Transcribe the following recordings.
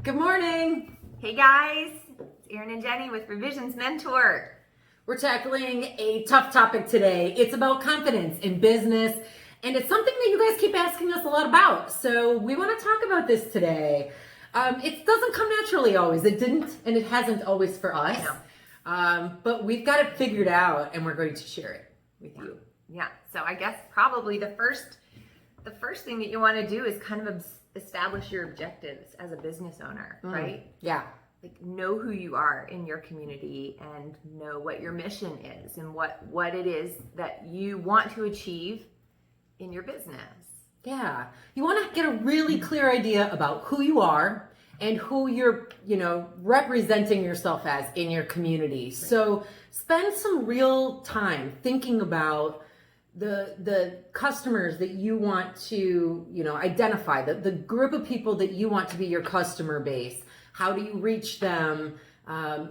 Good morning. Hey guys, it's Erin and Jenny with Revisions Mentor. We're tackling a tough topic today. It's about confidence in business, and it's something that you guys keep asking us a lot about. So we want to talk about this today. It doesn't come naturally always. It didn't, and it hasn't always for us. But we've got it figured out, and we're going to share it with you. Yeah, so I guess probably the first thing that you want to do is kind of establish your objectives as a business owner, right? Yeah. Like know who you are in your community and know what your mission is and what it is that you want to achieve in your business. Yeah. You want to get a really clear idea about who you are and who you're, representing yourself as in your community. Right. So spend some real time thinking about the customers that you want to, identify, the group of people that you want to be your customer base. How do you reach them? How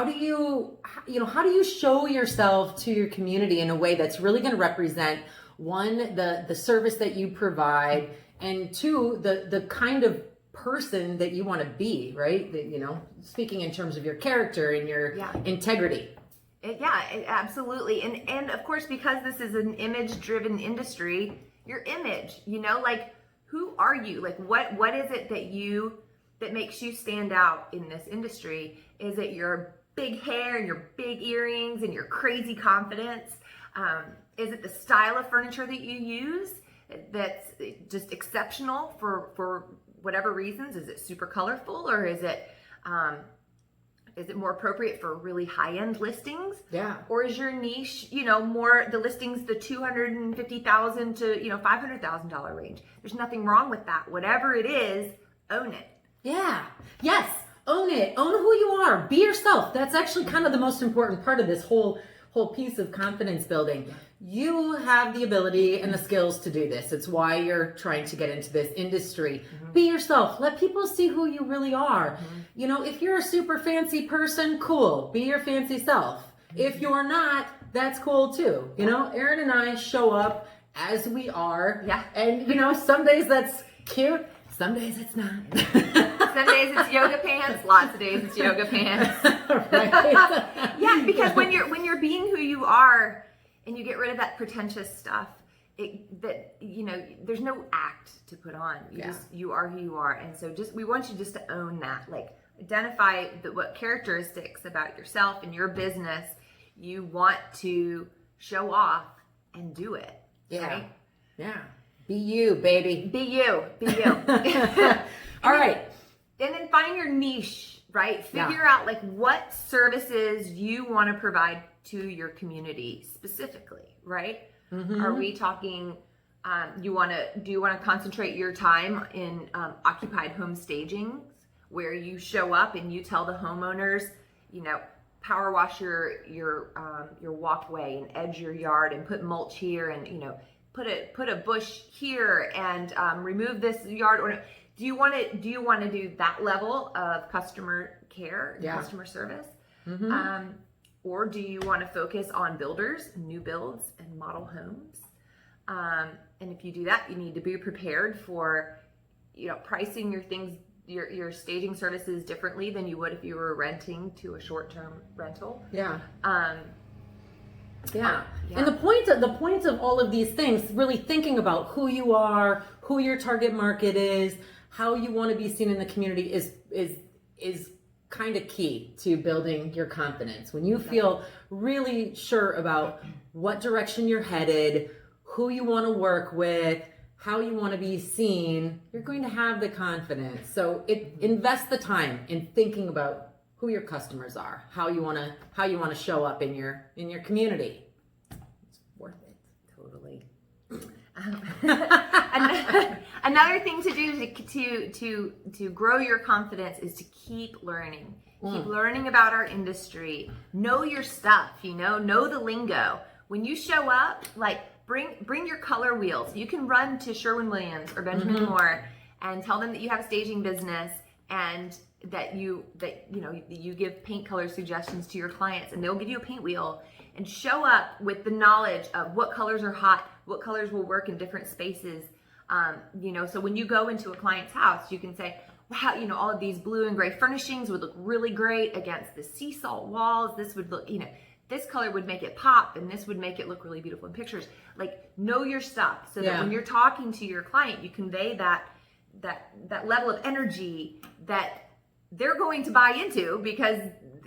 do you show yourself to your community in a way that's really going to represent, one, the service that you provide, and two, the kind of person that you want to be, right? That, speaking in terms of your character and your integrity. Absolutely. And of course, because this is an image-driven industry, your image, like who are you? Like what is it that makes you stand out in this industry? Is it your big hair and your big earrings and your crazy confidence? Is it the style of furniture that you use that's just exceptional for whatever reasons? Is it super colorful, or is it more appropriate for really high-end listings? Yeah. Or is your niche, more the listings, the $250,000 to $500,000 range? There's nothing wrong with that. Whatever it is, own it. Yeah. Yes. Own it. Own who you are. Be yourself. That's actually kind of the most important part of this whole piece of confidence building. You have the ability and the skills to do this. It's why you're trying to get into this industry. Mm-hmm. Be yourself. Let people see who you really are. Mm-hmm. If you're a super fancy person, cool. Be your fancy self. Mm-hmm. If you're not, that's cool too. Erin and I show up as we are. Yeah. And, some days that's cute. Some days it's not. Some days it's yoga pants. Lots of days it's yoga pants. Right. Yeah, because when you're being who you are and you get rid of that pretentious stuff, there's no act to put on. You are who you are, and so we want you just to own that. Like identify what characteristics about yourself and your business you want to show off and do it. Yeah. Right? Yeah. Be you, baby. Be you. All right. And then find your niche, right? Figure out like what services you want to provide to your community specifically, right? Mm-hmm. Are we talking, do you want to concentrate your time in occupied home staging, where you show up and you tell the homeowners, power wash your walkway and edge your yard and put mulch here and, put a bush here and remove this yard? Or do you want to do that level of customer care and customer service? Mm-hmm. Or do you want to focus on builders, new builds, and model homes? And if you do that, you need to be prepared for pricing your things, your staging services differently than you would if you were renting to a short-term rental. Yeah. Yeah. And the point of all of these things, really thinking about who you are, who your target market is, how you want to be seen in the community is kind of key to building your confidence. When you feel really sure about what direction you're headed, who you want to work with, how you want to be seen, you're going to have the confidence. So invest the time in thinking about who your customers are, how you want to show up in your community. It's worth it. Totally. Another thing to do to grow your confidence is to keep learning. Keep learning about our industry. Know your stuff. Know the lingo. When you show up, like bring your color wheels. You can run to Sherwin-Williams or Benjamin Moore and tell them that you have a staging business and that you give paint color suggestions to your clients, and they'll give you a paint wheel, and show up with the knowledge of what colors are hot, what colors will work in different spaces. So when you go into a client's house, you can say, wow, all of these blue and gray furnishings would look really great against the sea salt walls. This would look, this color would make it pop, and this would make it look really beautiful in pictures. Like, know your stuff so that when you're talking to your client, you convey that level of energy that they're going to buy into, because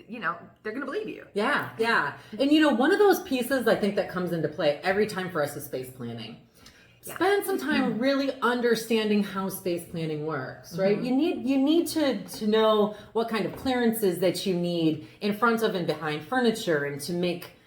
they're going to believe you. Yeah. And one of those pieces I think that comes into play every time for us is space planning. Spend some time really understanding how space planning works, right? You need to know what kind of clearances that you need in front of and behind furniture, and to make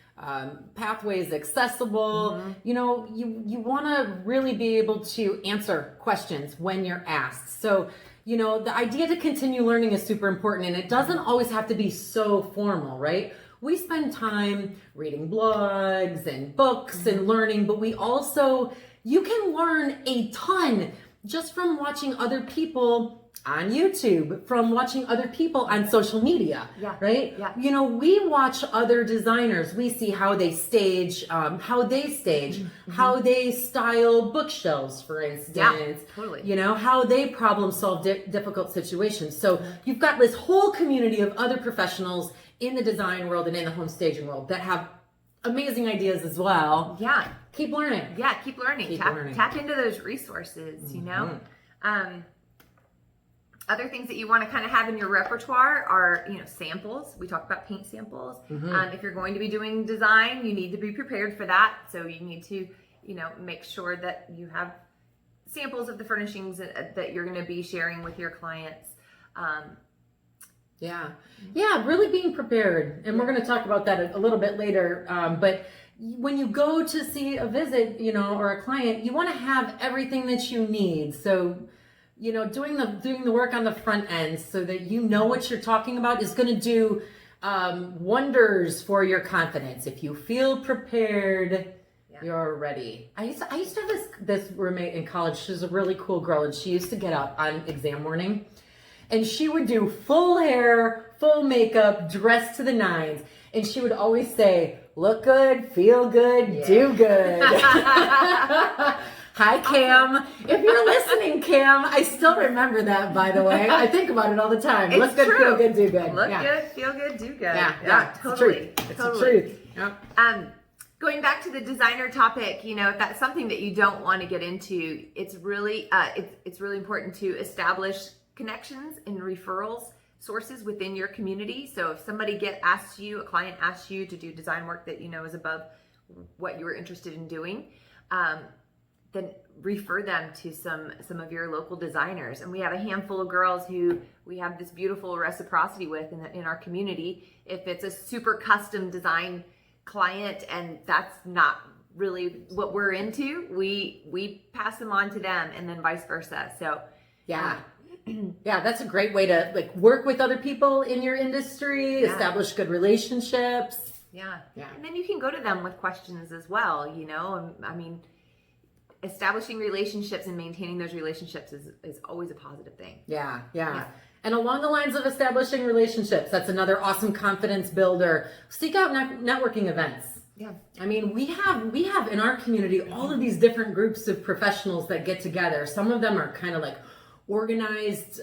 pathways accessible. You want to really be able to answer questions when you're asked. So the idea to continue learning is super important, and it doesn't always have to be so formal, right? We spend time reading blogs and books and learning, but you can learn a ton just from watching other people on YouTube, from watching other people on social media, right? Yeah. We watch other designers. We see how they stage, how they style bookshelves, for instance. Yeah, totally. How they problem solve difficult situations. So you've got this whole community of other professionals in the design world and in the home staging world that have amazing ideas as well. Yeah. Keep learning. Yeah, keep learning. Tap into those resources, Other things that you want to kind of have in your repertoire are, samples. We talked about paint samples. If you're going to be doing design, you need to be prepared for that. So you need to, make sure that you have samples of the furnishings that you're going to be sharing with your clients. Really being prepared. And we're going to talk about that a little bit later. But when you go to see a visit, or a client, you want to have everything that you need. So, doing the work on the front end so that what you're talking about is going to do wonders for your confidence. If you feel prepared, you're ready. I used to have this roommate in college. She was a really cool girl, and she used to get up on exam morning, and she would do full hair, full makeup, dressed to the nines. And she would always say, look good, feel good, do good. Hi, Cam. If you're listening, Cam, I still remember that, by the way. I think about it all the time. It's look good, true. feel good, do good. Look good, feel good, do good. Yeah, totally. It's the truth. Yep. Going back to the designer topic, if that's something that you don't want to get into, it's really important to establish connections and referrals sources within your community. So if somebody a client asks you to do design work that is above what you were interested in doing, then refer them to some of your local designers. And we have a handful of girls who we have this beautiful reciprocity with in our community. If it's a super custom design client and that's not really what we're into, we pass them on to them, and then vice versa. So yeah, that's a great way to work with other people in your industry, establish good relationships. Yeah. And then you can go to them with questions as well, establishing relationships and maintaining those relationships is always a positive thing. Yeah. And along the lines of establishing relationships, that's another awesome confidence builder. Seek out networking events. Yeah. We have in our community all of these different groups of professionals that get together. Some of them are kind of organized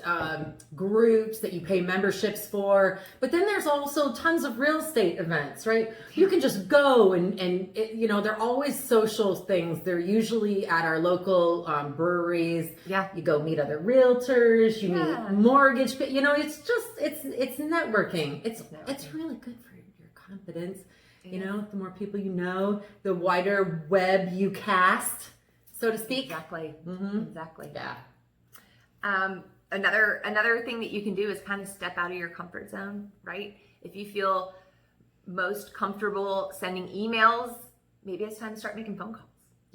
groups that you pay memberships for, but then there's also tons of real estate events, right? You can just go and they're always social things. They're usually at our local breweries. You go meet other realtors, you meet mortgage, it's networking. It's really good for your confidence. The more people you know, the wider web you cast, so to speak. Exactly. Exactly. Yeah. Another thing that you can do is kind of step out of your comfort zone, right? If you feel most comfortable sending emails, maybe it's time to start making phone calls,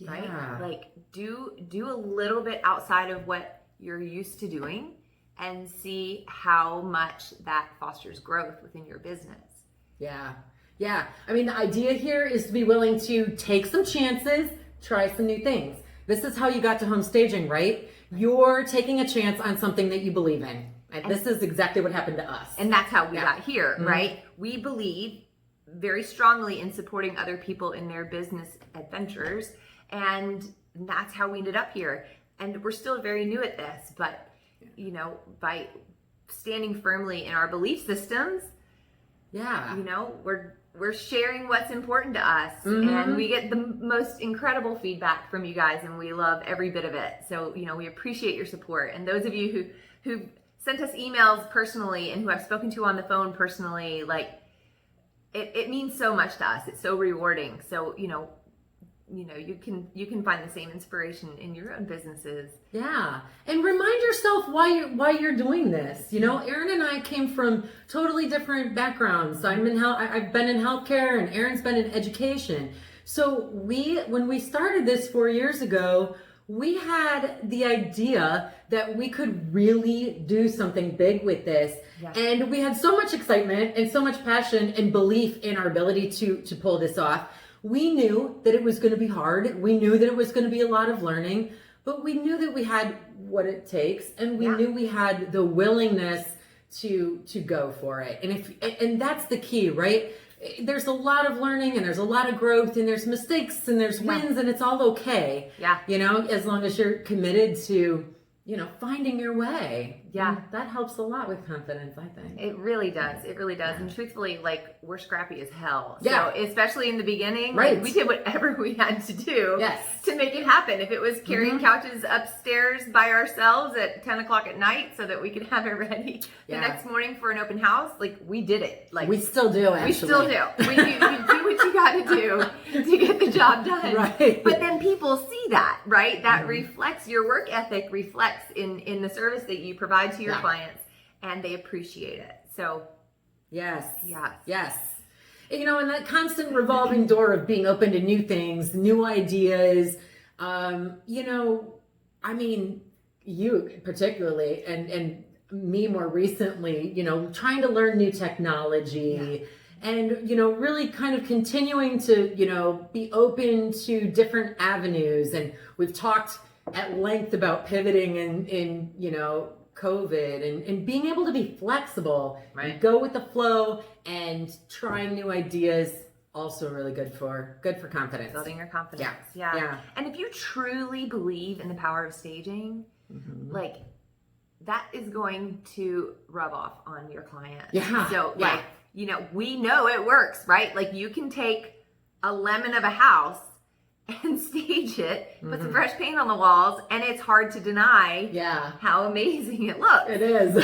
right? Do a little bit outside of what you're used to doing and see how much that fosters growth within your business. Yeah. The idea here is to be willing to take some chances, try some new things. This is how you got to home staging, right? You're taking a chance on something that you believe in. And this is exactly what happened to us. And that's how we got here, right? We believe very strongly in supporting other people in their business adventures. And that's how we ended up here. And we're still very new at this, but by standing firmly in our belief systems, Yeah. we're sharing what's important to us, and we get the most incredible feedback from you guys, and we love every bit of it. So, we appreciate your support. And those of you who sent us emails personally and who I've spoken to on the phone personally, like it means so much to us. It's so rewarding. So, you can find the same inspiration in your own businesses. Yeah. And remind yourself why you're doing this. Erin and I came from totally different backgrounds. I've been in healthcare, and Erin's been in education. So when we started this 4 years ago, we had the idea that we could really do something big with this. Yeah. And we had so much excitement and so much passion and belief in our ability to pull this off. We knew that it was going to be hard. We knew that it was going to be a lot of learning, but we knew that we had what it takes, and we knew we had the willingness to go for it. And that's the key, right? There's a lot of learning, and there's a lot of growth, and there's mistakes, and there's wins, and it's all okay. Yeah. As long as you're committed to, finding your way. Yeah. And that helps a lot with confidence, I think. It really does. It really does. And truthfully, we're scrappy as hell. Yeah. So especially in the beginning, right. We did whatever we had to do to make it happen. If it was carrying couches upstairs by ourselves at 10 o'clock at night so that we could have it ready the next morning for an open house, we did it. We still do, actually. We still do. You do what you got to do to get the job done. Right. But then people see that, right? That reflects your work ethic, reflects in the service that you provide to your clients, and they appreciate it. So yes. And that constant revolving door of being open to new things, new ideas, you particularly, and me more recently, trying to learn new technology, and, really kind of continuing to, be open to different avenues. And we've talked at length about pivoting in COVID, and being able to be flexible, and go with the flow, and trying new ideas. Also really good for confidence. building your confidence. Yeah. And if you truly believe in the power of staging, that is going to rub off on your client. Yeah. So we know it works, right? You can take a lemon of a house and stage it, put some fresh paint on the walls, and it's hard to deny how amazing it looks. It is.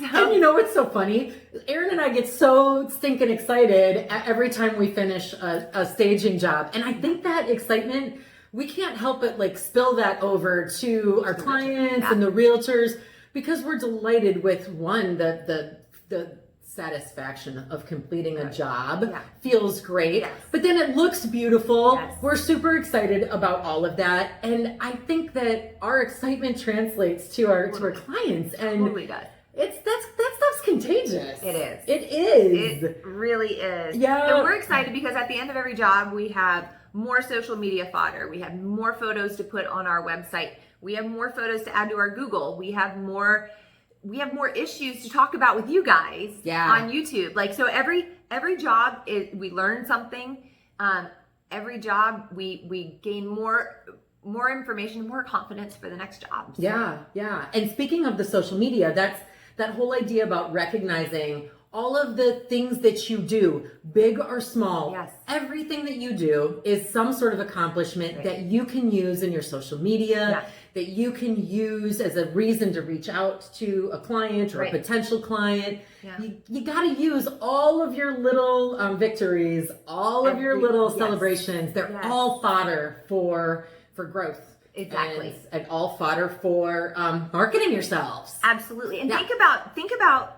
And what's so funny? Erin and I get so stinking excited every time we finish a staging job. And I think that excitement, we can't help but spill that over to our clients and the realtors, because we're delighted with the satisfaction of completing a job. Feels great, but then it looks beautiful. We're super excited about all of that, and I think that our excitement translates to our clients, and Totally does. that stuff's contagious. It is. It is. It really is. Yeah. And we're excited because at the end of every job, we have more social media fodder. We have more photos to put on our website. We have more photos to add to our Google. We have more issues to talk about with you guys on YouTube. So every job we learn something. Every job we gain more information, more confidence for the next job. So. Yeah. And speaking of the social media, that's that whole idea about recognizing all of the things that you do, big or small. Everything that you do is some sort of accomplishment that you can use in your social media, that you can use as a reason to reach out to a client or a potential client. You got to use all of your little victories, all of your little celebrations. They're all fodder for growth. Exactly. And all fodder for marketing yourselves. Absolutely. And think about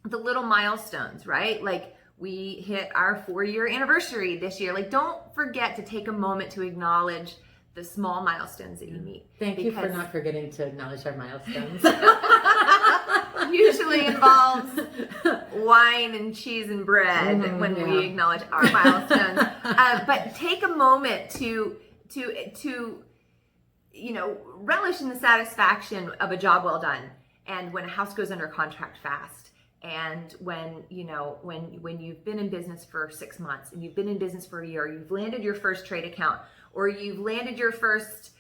the little milestones, right? We hit our 4-year anniversary this year. Don't forget to take a moment to acknowledge the small milestones that you meet. Thank you for not forgetting to acknowledge our milestones. Usually involves wine and cheese and bread when we acknowledge our milestones. But take a moment to relish in the satisfaction of a job well done, and when a house goes under contract fast, and when you've been in business for 6 months, and you've been in business for a year, you've landed your first trade account, or you've landed your first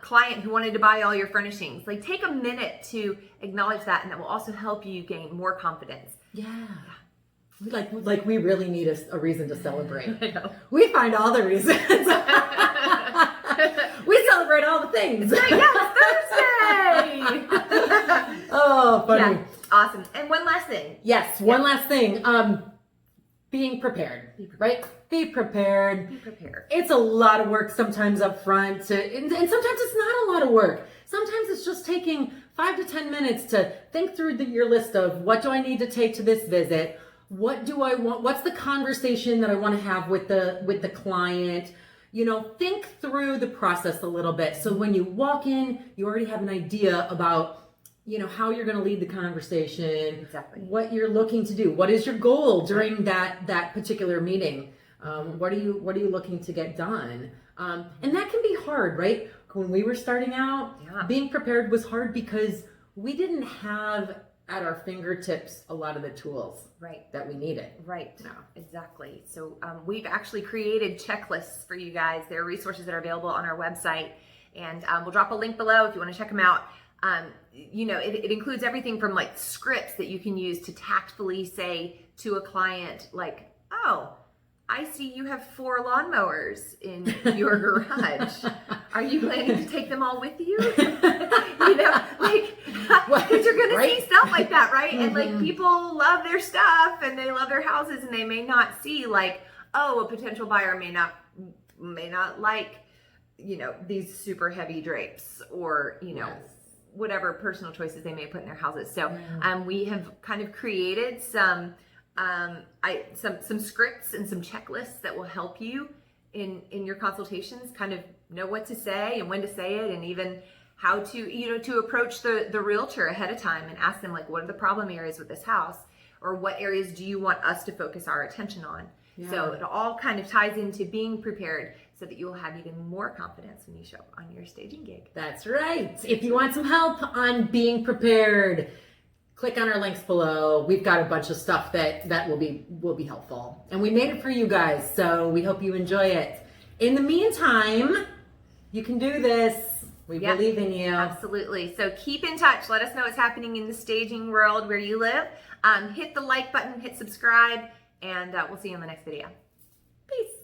client who wanted to buy all your furnishings. Like, take a minute to acknowledge that, and that will also help you gain more confidence. Yeah. Like we really need a reason to celebrate. I know. We find all the reasons. We celebrate all the things. Yes, Thursday. Oh, funny. Yeah, awesome. And one last thing. Yes, one last thing. Being prepared, right? Be prepared. Be prepared. It's a lot of work sometimes up front, and sometimes it's not a lot of work. Sometimes it's just taking 5 to 10 minutes to think through your list of what do I need to take to this visit? What do I want? What's the conversation that I want to have with the client? Think through the process a little bit. So when you walk in, you already have an idea about how you're going to lead the conversation, exactly what you're looking to do, what is your goal during that particular meeting, what are you looking to get done, and that can be hard, right? When we were starting out, being prepared was hard because we didn't have at our fingertips a lot of the tools that we needed. Right. No. Exactly. So we've actually created checklists for you guys. There are resources that are available on our website, and we'll drop a link below if you want to check them out. It includes everything from like scripts that you can use to tactfully say to a client, like, oh, I see you have 4 lawnmowers in your garage. Are you planning to take them all with you? Because you're going to see stuff like that, right? And like, people love their stuff and they love their houses, and they may not see like, oh, a potential buyer may not like, these super heavy drapes, or, whatever personal choices they may put in their houses. So we have kind of created some scripts and some checklists that will help you in your consultations kind of know what to say and when to say it, and even how to to approach the realtor ahead of time and ask them, like, what are the problem areas with this house, or what areas do you want us to focus our attention on. So it all kind of ties into being prepared, so that you will have even more confidence when you show up on your staging gig. That's right. If you want some help on being prepared, click on our links below. We've got a bunch of stuff that will be helpful. And we made it for you guys, so we hope you enjoy it. In the meantime, you can do this. We believe in you. Absolutely. So keep in touch. Let us know what's happening in the staging world where you live. Hit the like button, hit subscribe, and we'll see you in the next video. Peace.